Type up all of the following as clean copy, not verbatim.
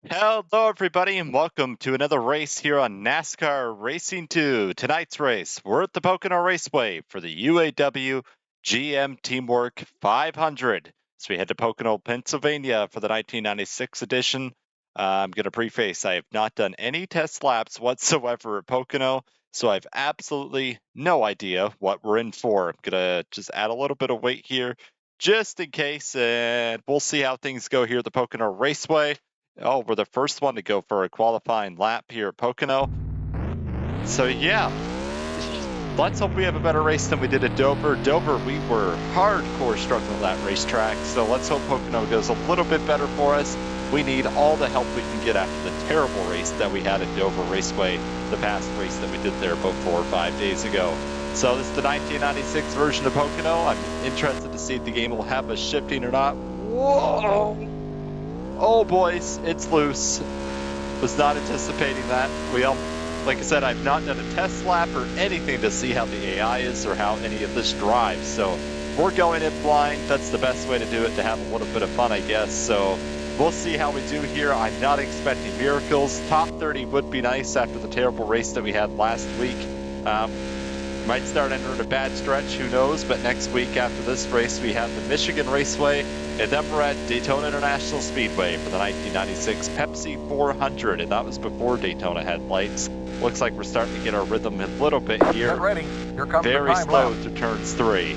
Hello, everybody, and welcome to another race here on NASCAR Racing 2. Tonight's race, we're at the Pocono Raceway for the UAW-GM Teamwork 500. So we head to Pocono, Pennsylvania for the 1996 edition. I'm going to preface, I have not done any test laps whatsoever at Pocono, so I have absolutely no idea what we're in for. I'm going to just add a little bit of weight here just in case, and we'll see how things go here at the Pocono Raceway. Oh, we're the first one to go for a qualifying lap here at Pocono. So yeah, let's hope we have a better race than we did at Dover. Dover, we were hardcore struggling with that racetrack, so let's hope Pocono goes a little bit better for us. We need all the help we can get after the terrible race that we had at Dover Raceway, the past race that we did there about 4 or 5 days ago. So this is the 1996 version of Pocono. I'm interested to see if the game will have us shifting or not. Whoa! Oh, boys, it's loose. Was not anticipating that. Like I said, I've not done a test lap or anything to see how the AI is or how any of this drives. So we're going in blind. That's the best way to do it, to have a little bit of fun, I guess. So we'll see how we do here. I'm not expecting miracles. Top 30 would be nice after the terrible race that we had last week. Might start entering a bad stretch, who knows, but next week after this race we have the Michigan Raceway, and then we're at Daytona International Speedway for the 1996 Pepsi 400, and that was before Daytona had lights. Looks like we're starting to get our rhythm a little bit here. Get ready. Here comes Very the slow lap. through turns 3.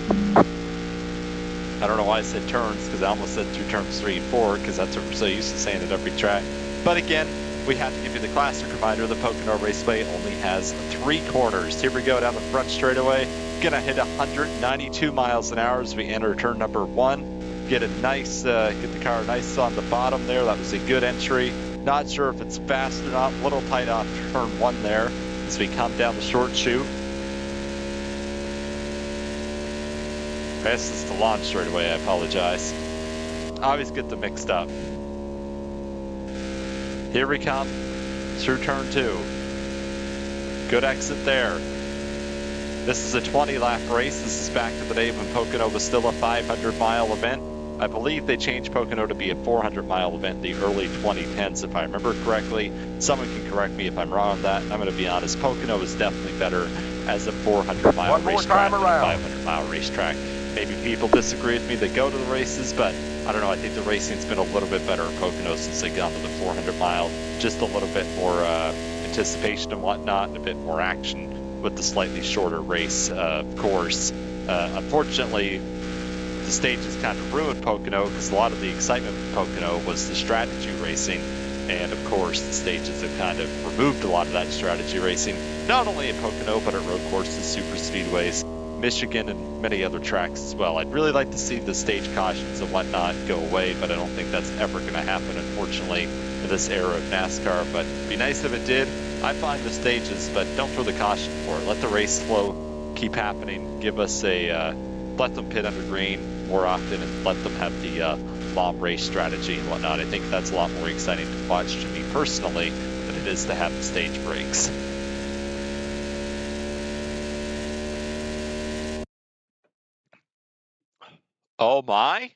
I don't know why I said turns, because I almost said through turns 3 and 4, because that's what we're so used to saying at every track. But again, we have to give you the classic reminder, the Pocono Raceway only has 3 corners. Here we go down the front straightaway. Gonna hit 192 miles an hour as we enter turn number 1. Get the car nice on the bottom there. That was a good entry. Not sure if it's fast or not. A little tight off turn 1 there as we come down the short chute. This is the launch straightaway, I apologize. I always get them mixed up. Here we come through turn 2. Good exit there. This is a 20-lap race. This is back to the day when Pocono was still a 500-mile event. I believe they changed Pocono to be a 400-mile event in the early 2010s, if I remember correctly. Someone can correct me if I'm wrong on that. I'm going to be honest, Pocono is definitely better as a 400-mile racetrack than a 500-mile racetrack. Maybe people disagree with me that go to the races, but I don't know, I think the racing's been a little bit better in Pocono since they got to the 400-mile. Just a little bit more anticipation and whatnot, and a bit more action with the slightly shorter race, of course. Unfortunately, the stages kind of ruined Pocono because a lot of the excitement with Pocono was the strategy racing. And of course, the stages have kind of removed a lot of that strategy racing, not only at Pocono, but at road courses, super speedways, Michigan, and many other tracks as well. I'd really like to see the stage cautions and whatnot go away, but I don't think that's ever going to happen, unfortunately, in this era of NASCAR. But it'd be nice if it did. I find the stages, but don't throw the caution for it. Let the race flow keep happening. Give us let them pit under green more often and let them have the long race strategy and whatnot. I think that's a lot more exciting to watch to me personally than it is to have the stage breaks. Oh my?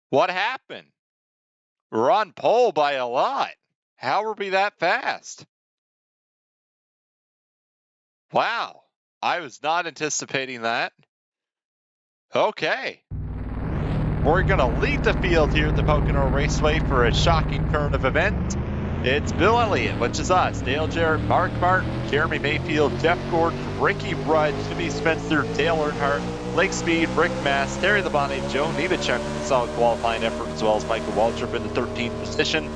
What happened? We're on pole by a lot. How were we that fast? Wow, I was not anticipating that. Okay. We're going to lead the field here at the Pocono Raceway for a shocking turn of events. It's Bill Elliott, which is us, Dale Jarrett, Mark Martin, Jeremy Mayfield, Jeff Gordon, Ricky Rudd, Jimmy Spencer, Dale Earnhardt, Lake Speed, Rick Mass, Terry Labonte, Joe Nemechek with a solid qualifying effort, as well as Michael Waltrip in the 13th position,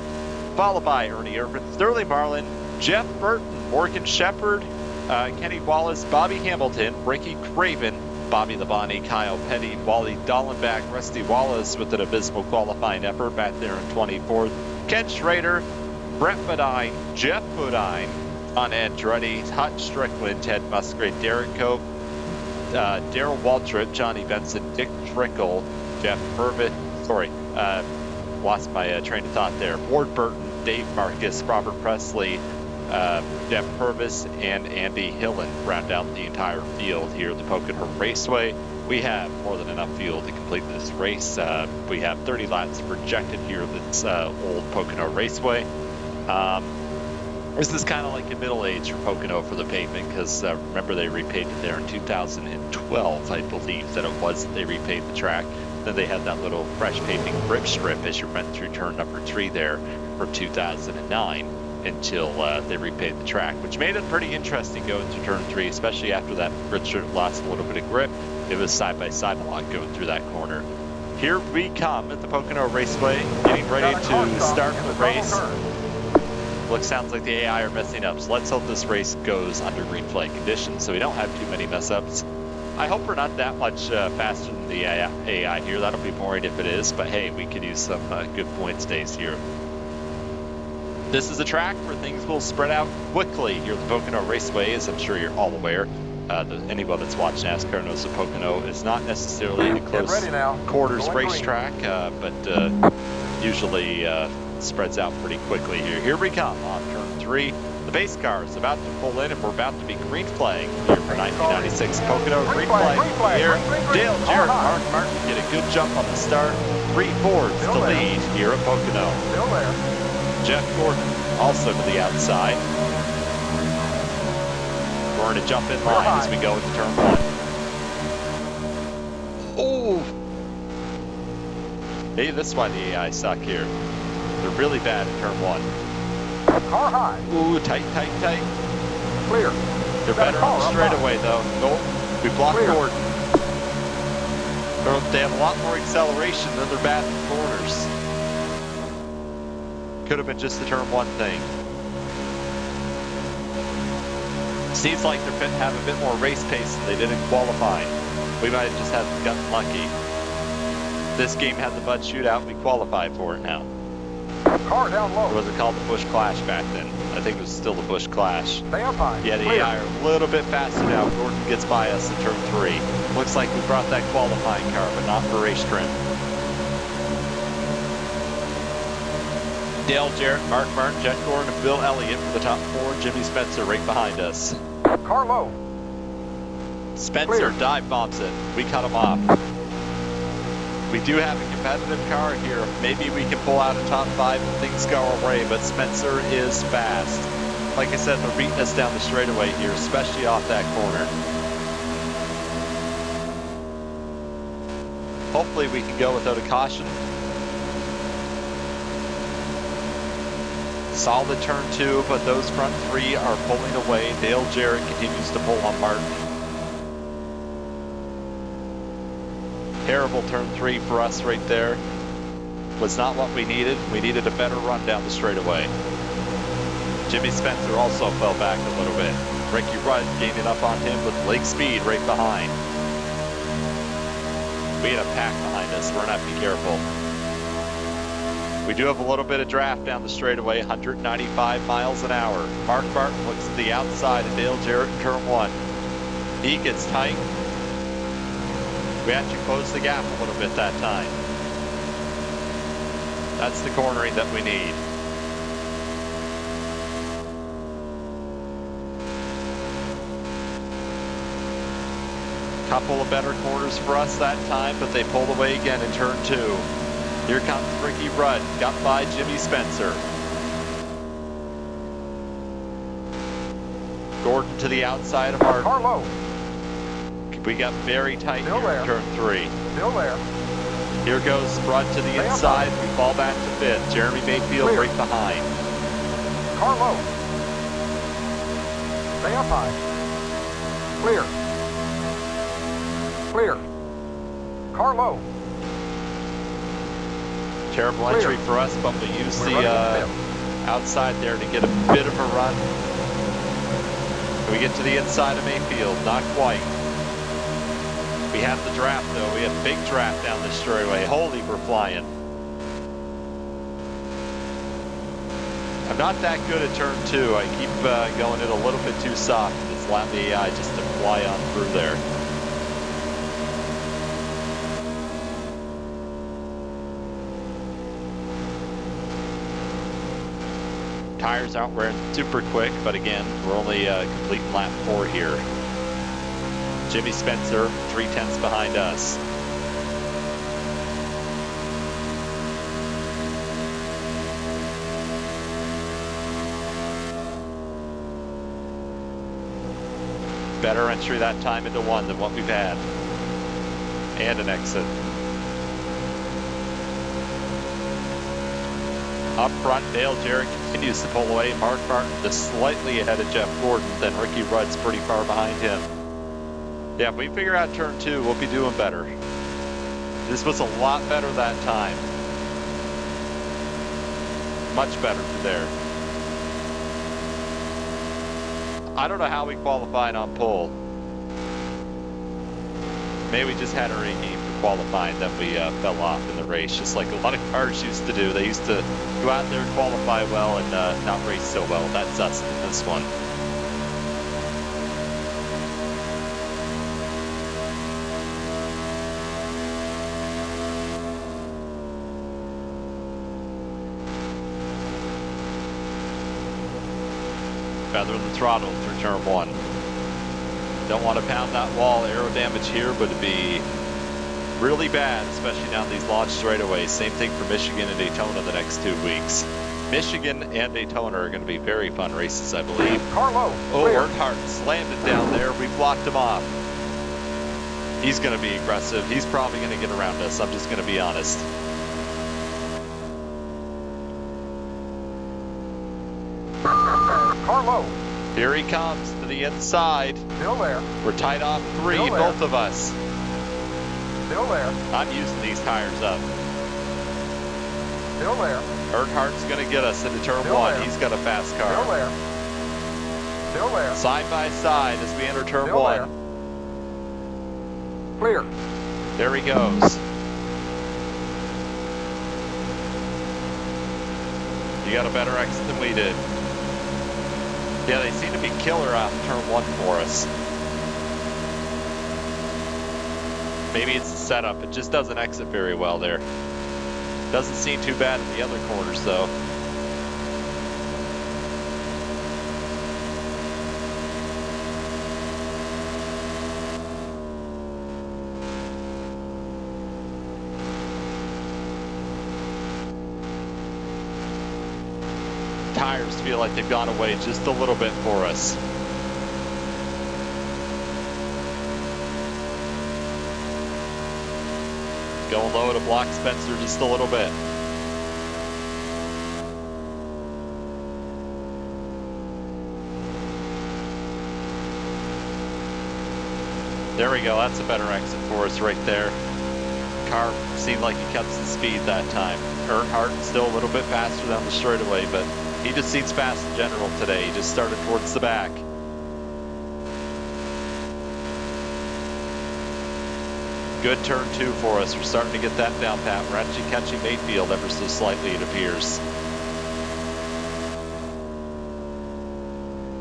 followed by Ernie Irvin, Sterling Marlin, Jeff Burton, Morgan Shepard, Kenny Wallace, Bobby Hamilton, Ricky Craven, Bobby Labonte, Kyle Petty, Wally Dallenbach, Rusty Wallace with an abysmal qualifying effort back there in 24th, Ken Schrader, Brett Bodine, Jeff Bodine, Don Andretti, Hutch Strickland, Ted Musgrave, Derek Cope, Darrell Waltrip, Johnny Benson, Dick Trickle, Jeff Purvis, lost my train of thought there, Ward Burton, Dave Marcus, Robert Presley, Jeff Purvis, and Andy Hillen round out the entire field here at the Pocono Raceway. We have more than enough fuel to complete this race. We have 30 laps projected here at this old Pocono Raceway. This is kind of like a middle age for Pocono for the pavement, because remember they repaved it there in 2012, I believe that it was that they repaved the track. Then they had that little fresh paving grip strip as you went through turn number 3 there from 2009 until they repaved the track, which made it pretty interesting going through turn 3, especially after that grip strip lost a little bit of grip. It was side-by-side a lot going through that corner. Here we come at the Pocono Raceway, getting ready to start the race. Sounds like the AI are messing up, so let's hope this race goes under green flag conditions so we don't have too many mess-ups. I hope we're not that much faster than the AI here. That'll be boring if it is, but hey, we could use some good points days here. This is a track where things will spread out quickly here at the Pocono Raceway, as I'm sure you're all aware. Anyone that's watched NASCAR knows that Pocono is not necessarily a close quarters racetrack, but usually spreads out pretty quickly here. Here we come on turn 3. The base car is about to pull in, and we're about to be green flag here for 1996 Pocono. Green flag here. Dale Jarrett, Mark Martin get a good jump on the start. 3 Fords to lead here at Pocono. Jeff Gordon also to the outside. We're going to jump in line as we go into turn 1. Oh! Maybe that's why the AI suck here. They're really bad in turn 1. Car high. Ooh, tight, tight, tight. Clear. They're better on the straightaway though. Nope. We blocked Gordon. They have a lot more acceleration than they're bad in corners. Could have been just the turn 1 thing. Seems like they're have a bit more race pace than they did in qualifying. We might have just gotten lucky. This game had the Bud Shootout. We qualified for it now. Car down low. Or was it called the Busch Clash back then? I think it was still the Busch Clash. Stay up high. Yeah, the AI are a little bit faster now. Gordon gets by us in turn 3. Looks like we brought that qualifying car, but not for race trim. Dale Jarrett, Mark Martin, Jeff Gordon, and Bill Elliott for the top 4. Jimmy Spencer right behind us. Car low. Spencer dive bombs it. We cut him off. We do have a competitive car here. Maybe we can pull out a top 5 and things go our way, but Spencer is fast. Like I said, they're beating us down the straightaway here, especially off that corner. Hopefully we can go without a caution. Solid turn 2, but those front 3 are pulling away. Dale Jarrett continues to pull on Martin. Terrible turn 3 for us right there. Was not what we needed. We needed a better run down the straightaway. Jimmy Spencer also fell back a little bit. Ricky Rudd gaining up on him with Lake Speed right behind. We had a pack behind us. We're going to have to be careful. We do have a little bit of draft down the straightaway, 195 miles an hour. Mark Martin looks to the outside of Dale Jarrett in turn 1. He gets tight. We actually closed the gap a little bit that time. That's the cornering that we need. Couple of better corners for us that time, but they pulled away again in turn 2. Here comes Ricky Rudd, got by Jimmy Spencer. Gordon to the outside of Martin. Car low. We got very tight Still here in turn 3. Still there. Here goes Rudd to the inside. We fall back to 5th. Jeremy Mayfield right behind. Car low. Stay up high. Clear. Clear. Car low. Terrible entry for us, but we use the outside there to get a bit of a run. We get to the inside of Mayfield, not quite. We have the draft though. We have big draft down this straightaway. Holy, we're flying. I'm not that good at turn 2. I keep going it a little bit too soft. It's allowing the AI just to fly on through there. Tires aren't wearing super quick, but again, we're only completing lap 4 here. Jimmy Spencer, 3/10 behind us. Better entry that time into one than what we've had. And an exit. Up front, Dale Jarrett continues to pull away. Mark Martin just slightly ahead of Jeff Gordon, then Ricky Rudd's pretty far behind him. Yeah, if we figure out turn 2, we'll be doing better. This was a lot better that time. Much better through there. I don't know how we qualified on pole. Maybe we just had our A-game for qualifying that we fell off in the race, just like a lot of cars used to do. They used to go out there and qualify well and not race so well. That's us in this one. Feather the throttle through turn 1. Don't want to pound that wall. Aero damage here would be really bad, especially down these launch straightaways. Same thing for Michigan and Daytona the next 2 weeks. Michigan and Daytona are going to be very fun races, I believe. Carlo. Oh, Clear. Earnhardt slammed it down there. We blocked him off. He's going to be aggressive. He's probably going to get around us. I'm just going to be honest. Carlo. Here he comes to the inside. Still there. We're tied off 3, Still there. both of us. Still there. I'm using these tires up. Still there. Earnhardt's going to get us into turn Still 1. there. He's got a fast Still car. there. Still there. Side by side as we enter turn Still 1. there. Clear. There he goes. You got a better exit than we did. Yeah, they seem to be killer out in turn 1 for us. Maybe it's the setup. It just doesn't exit very well there. Doesn't seem too bad in the other corners though. Tires feel like they've gone away just a little bit for us. Going low to block Spencer just a little bit. There we go, that's a better exit for us right there. Car seemed like he kept some speed that time. Earnhardt still a little bit faster down the straightaway, but he just seems fast in general today. He just started towards the back. Good turn 2 for us. We're starting to get that down pat. We're actually catching Mayfield ever so slightly, it appears.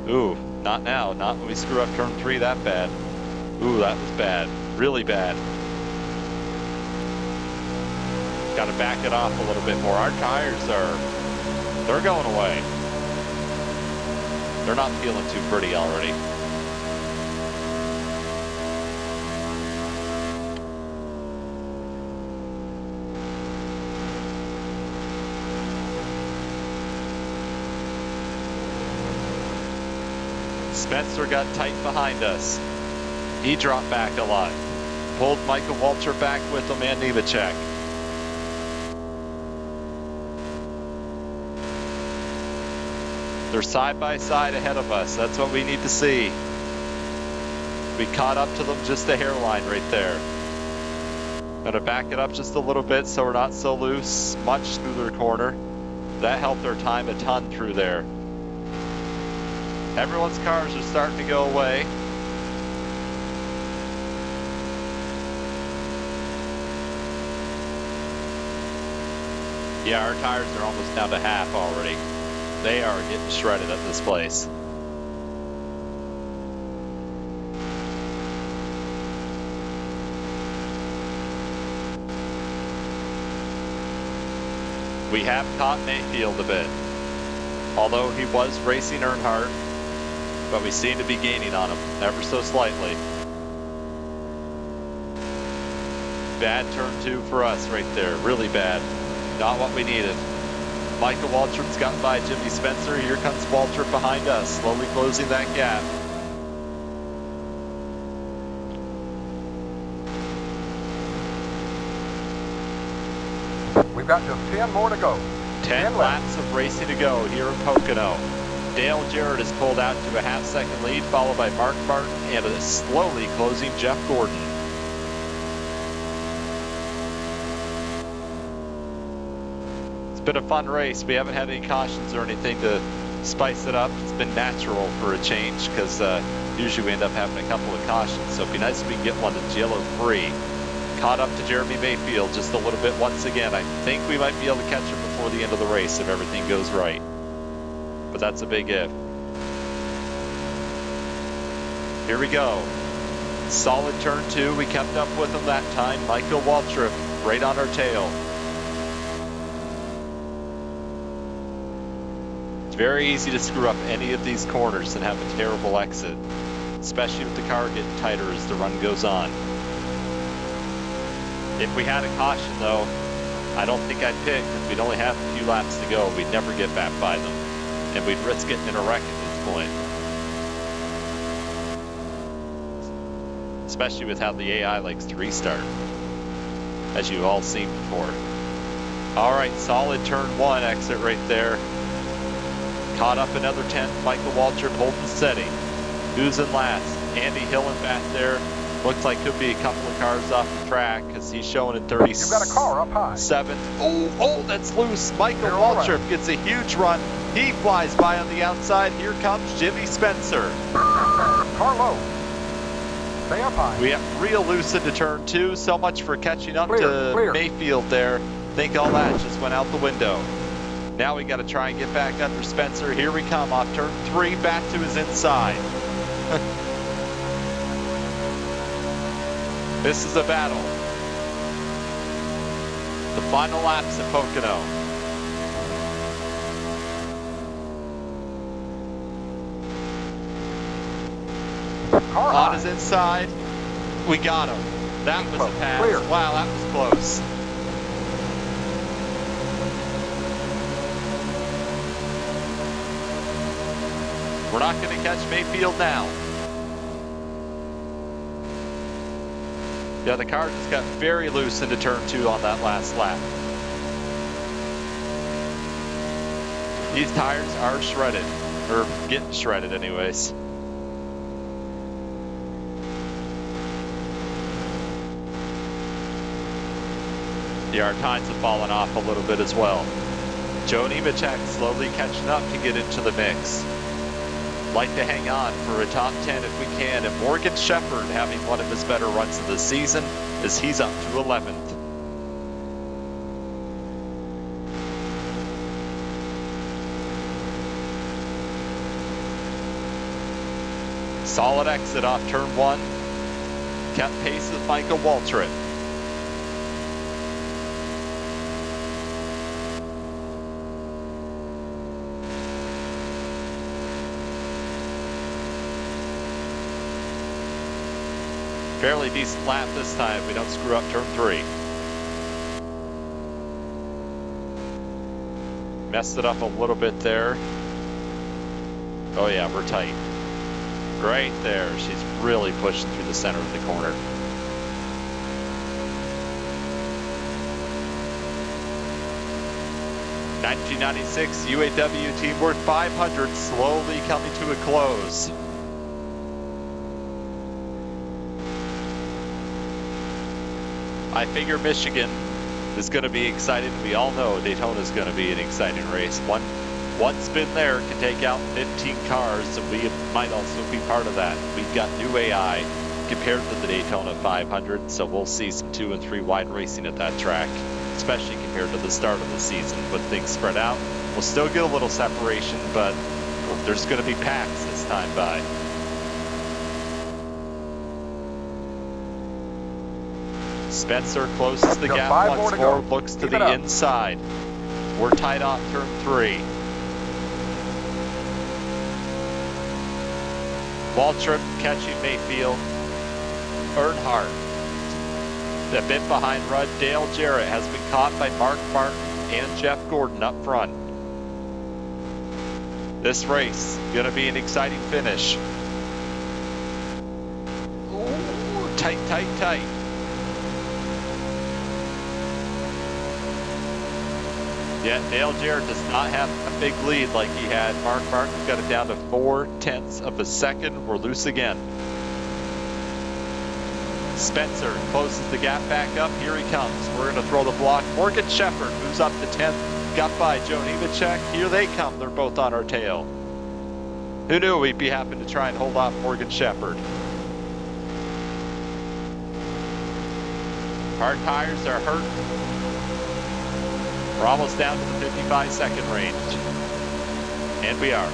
Ooh, not now. Not when we screw up turn 3 that bad. Ooh, that was bad. Really bad. Got to back it off a little bit more. Our tires they're going away. They're not feeling too pretty already. Spencer got tight behind us. He dropped back a lot. Pulled Michael Walter back with him and Nemechek. They're side by side ahead of us. That's what we need to see. We caught up to them just a hairline right there. Gonna back it up just a little bit so we're not so loose. Much smoother corner. That helped our time a ton through there. Everyone's cars are starting to go away. Yeah, our tires are almost down to half already. They are getting shredded at this place. We have caught Mayfield a bit. Although he was racing Earnhardt, but we seem to be gaining on him ever so slightly. Bad turn 2 for us right there. Really bad. Not what we needed. Michael Waltrip's gotten by Jimmy Spencer. Here comes Waltrip behind us, slowly closing that gap. We've got just 10 more to go. 10 laps of racing to go here in Pocono. Dale Jarrett is pulled out to a half-second lead, followed by Mark Martin and a slowly closing Jeff Gordon. It's been a fun race. We haven't had any cautions or anything to spice it up. It's been natural for a change because usually we end up having a couple of cautions. So it'd be nice if we can get one that's yellow-free. Caught up to Jeremy Mayfield just a little bit once again. I think we might be able to catch him before the end of the race if everything goes right. But that's a big if. Here we go. Solid turn 2. We kept up with him that time. Michael Waltrip right on our tail. It's very easy to screw up any of these corners and have a terrible exit, especially with the car getting tighter as the run goes on. If we had a caution though, I don't think I'd pick because we'd only have a few laps to go. We'd never get back by them. And we'd risk getting in a wreck at this point. Especially with how the AI likes to restart, as you've all seen before. All right, solid turn 1 exit right there. Caught up another 10, Michael Waltrip holding steady. Who's in last? Andy Hillen back there. Looks like could be a couple of cars off the track because he's showing in 37th. You've got a car up high. Oh, that's loose. Michael Waltrip gets a huge run. He flies by on the outside. Here comes Jimmy Spencer. Car low. Stay up high. We have real loose into turn 2. So much for catching up to Mayfield there. Think all that just went out the window. Now we got to try and get back under Spencer. Here we come off turn 3, back to his inside. This is a battle. The final laps at Pocono. On his inside, we got him. That was a pass. Clear. Wow, that was close. We're not going to catch Mayfield now. Yeah, the car just got very loose into turn 2 on that last lap. These tires are shredded, or getting shredded anyways. Yeah, our tines have fallen off a little bit as well. Joe Nemechek slowly catching up to get into the mix. Like to hang on for a top 10 if we can, and Morgan Shepherd having one of his better runs of the season as he's up to 11th. Solid exit off turn 1. Kept pace with Michael Waltrip. Fairly decent lap this time. We don't screw up turn 3. Messed it up a little bit there. Oh yeah, we're tight. Right there. She's really pushing through the center of the corner. (1996) UAW Teamwork 500 slowly coming to a close. I figure Michigan is going to be exciting. We all know Daytona is going to be an exciting race. One spin there can take out 15 cars, and we might also be part of that. We've got new AI compared to the Daytona 500, so we'll see some 2 and 3 wide racing at that track, especially compared to the start of the season. With things spread out, we'll still get a little separation, but there's going to be packs this time by. Spencer closes the gap once more, looks to the inside. We're tight off turn 3. Waltrip catching Mayfield. Earnhardt A bit behind Rudd, Dale Jarrett has been caught by Mark Martin and Jeff Gordon up front. This race gonna be an exciting finish. Ooh, tight, tight, tight. Yeah, Dale Jarrett does not have a big lead like he had. Mark Martin got it down to 0.4 of a second. We're loose again. Spencer closes the gap back up. Here he comes. We're going to throw the block. Morgan Shepherd moves up to 10th. Got by Joe Nemechek. Here they come. They're both on our tail. Who knew we'd be happy to try and hold off Morgan Shepherd? Our tires are hurt. We're almost down to the 55-second range. And we are.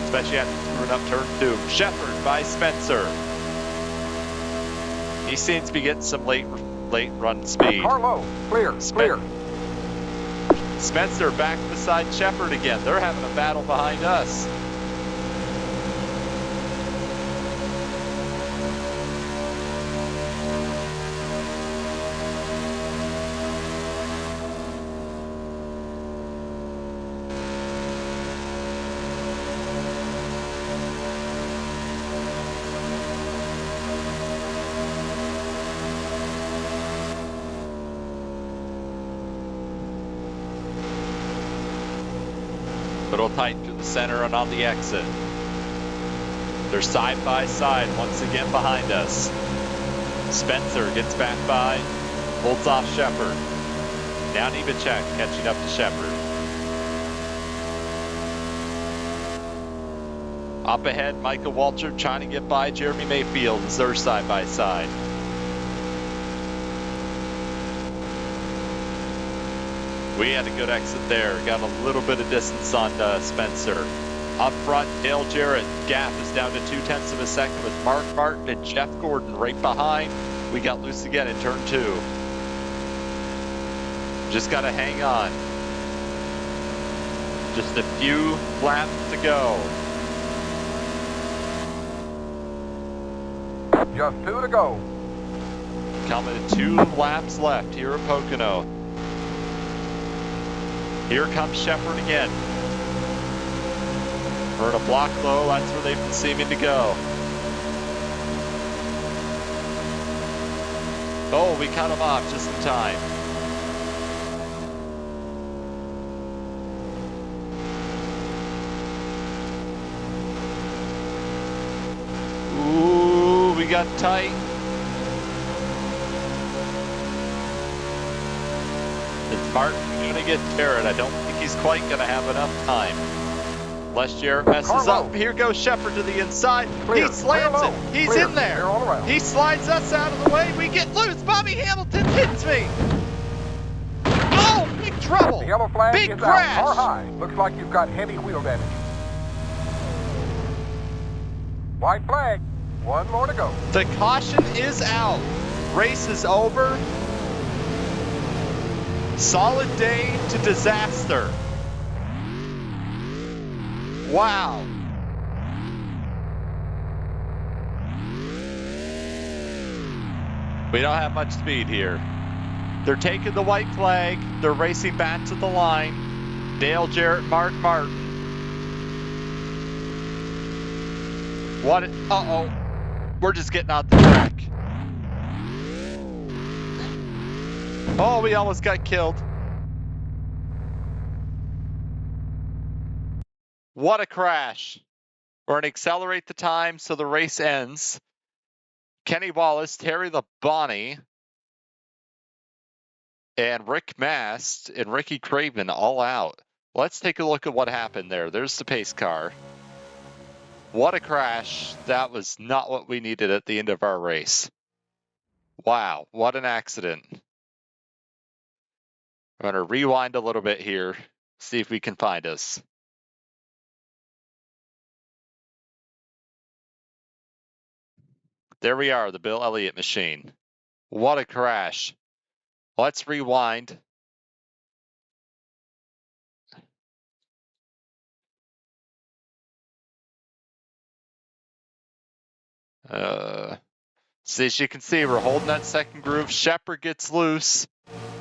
Especially after screwing up turn 2. Shepherd by Spencer. He seems to be getting some late run speed. Carlo, clear, clear. Spencer back beside Shepherd again. They're having a battle behind us. Little tight through the center and on the exit. They're side by side once again behind us. Spencer gets back by, holds off Shepherd. Now Nemechek catching up to Shepherd. Up ahead, Michael Walter trying to get by Jeremy Mayfield as they're side by side. We had a good exit there. Got a little bit of distance on Spencer. Up front, Dale Jarrett. Gap is down to 0.2 of a second with Mark Martin and Jeff Gordon right behind. We got loose again in turn 2. Just got to hang on. Just a few laps to go. Just 2 to go. Coming to 2 laps left here at Pocono. Here comes Shepherd again. We're in a block low, that's where they've been seeming to go. Oh, we cut him off just in time. Ooh, we got tight. It's Martin going to get Jarrett. I don't think he's quite going to have enough time. Unless Jarrett messes up. Here goes Shepherd to the inside. Clear, He slams clear it. He's clear, in there. clear all around. He slides us out of the way. We get loose. Bobby Hamilton hits me. Oh, big trouble. The yellow flag Big is crash. out. Car high. Looks like you've got heavy wheel damage. White flag. 1 more to go. The caution is out. Race is over. Solid day to disaster. Wow. We don't have much speed here. They're taking the white flag. They're racing back to the line. Dale Jarrett, Mark Martin. What? Uh-oh. We're just getting out the track. Oh, we almost got killed. What a crash. We're going to accelerate the time so the race ends. Kenny Wallace, Terry Labonte, and Rick Mast and Ricky Craven all out. Let's take a look at what happened there. There's the pace car. What a crash. That was not what we needed at the end of our race. Wow, what an accident. I'm going to rewind a little bit here, see if we can find us. There we are, the Bill Elliott machine. What a crash. Let's rewind. So as you can see, we're holding that second groove. Shepard gets loose,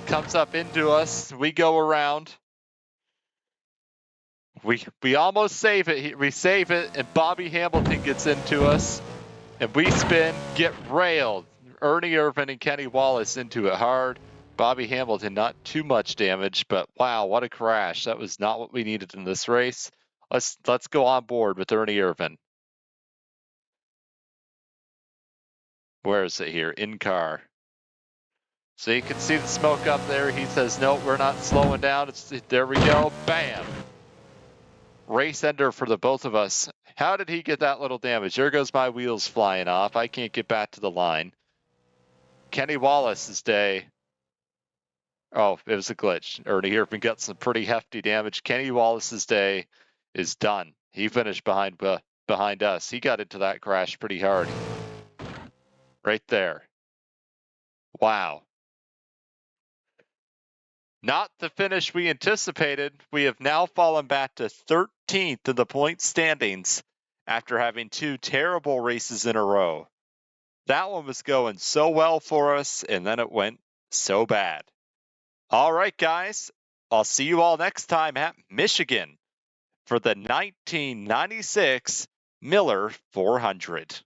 comes up into us. We go around. We almost save it. We save it, and Bobby Hamilton gets into us, and we spin, get railed. Ernie Irvan and Kenny Wallace into it hard. Bobby Hamilton, not too much damage, but wow, what a crash. That was not what we needed in this race. Let's go on board with Ernie Irvan. Where is it here? In car. So you can see the smoke up there. He says, no, we're not slowing down. There we go. Bam. Race ender for the both of us. How did he get that little damage? There goes my wheels flying off. I can't get back to the line. Kenny Wallace's day. Oh, it was a glitch. Ernie Irvan got some pretty hefty damage. Kenny Wallace's day is done. He finished behind us. He got into that crash pretty hard. Right there. Wow. Not the finish we anticipated. We have now fallen back to 13th in the point standings after having two terrible races in a row. That one was going so well for us, and then it went so bad. All right, guys. I'll see you all next time at Michigan for the 1996 Miller 400.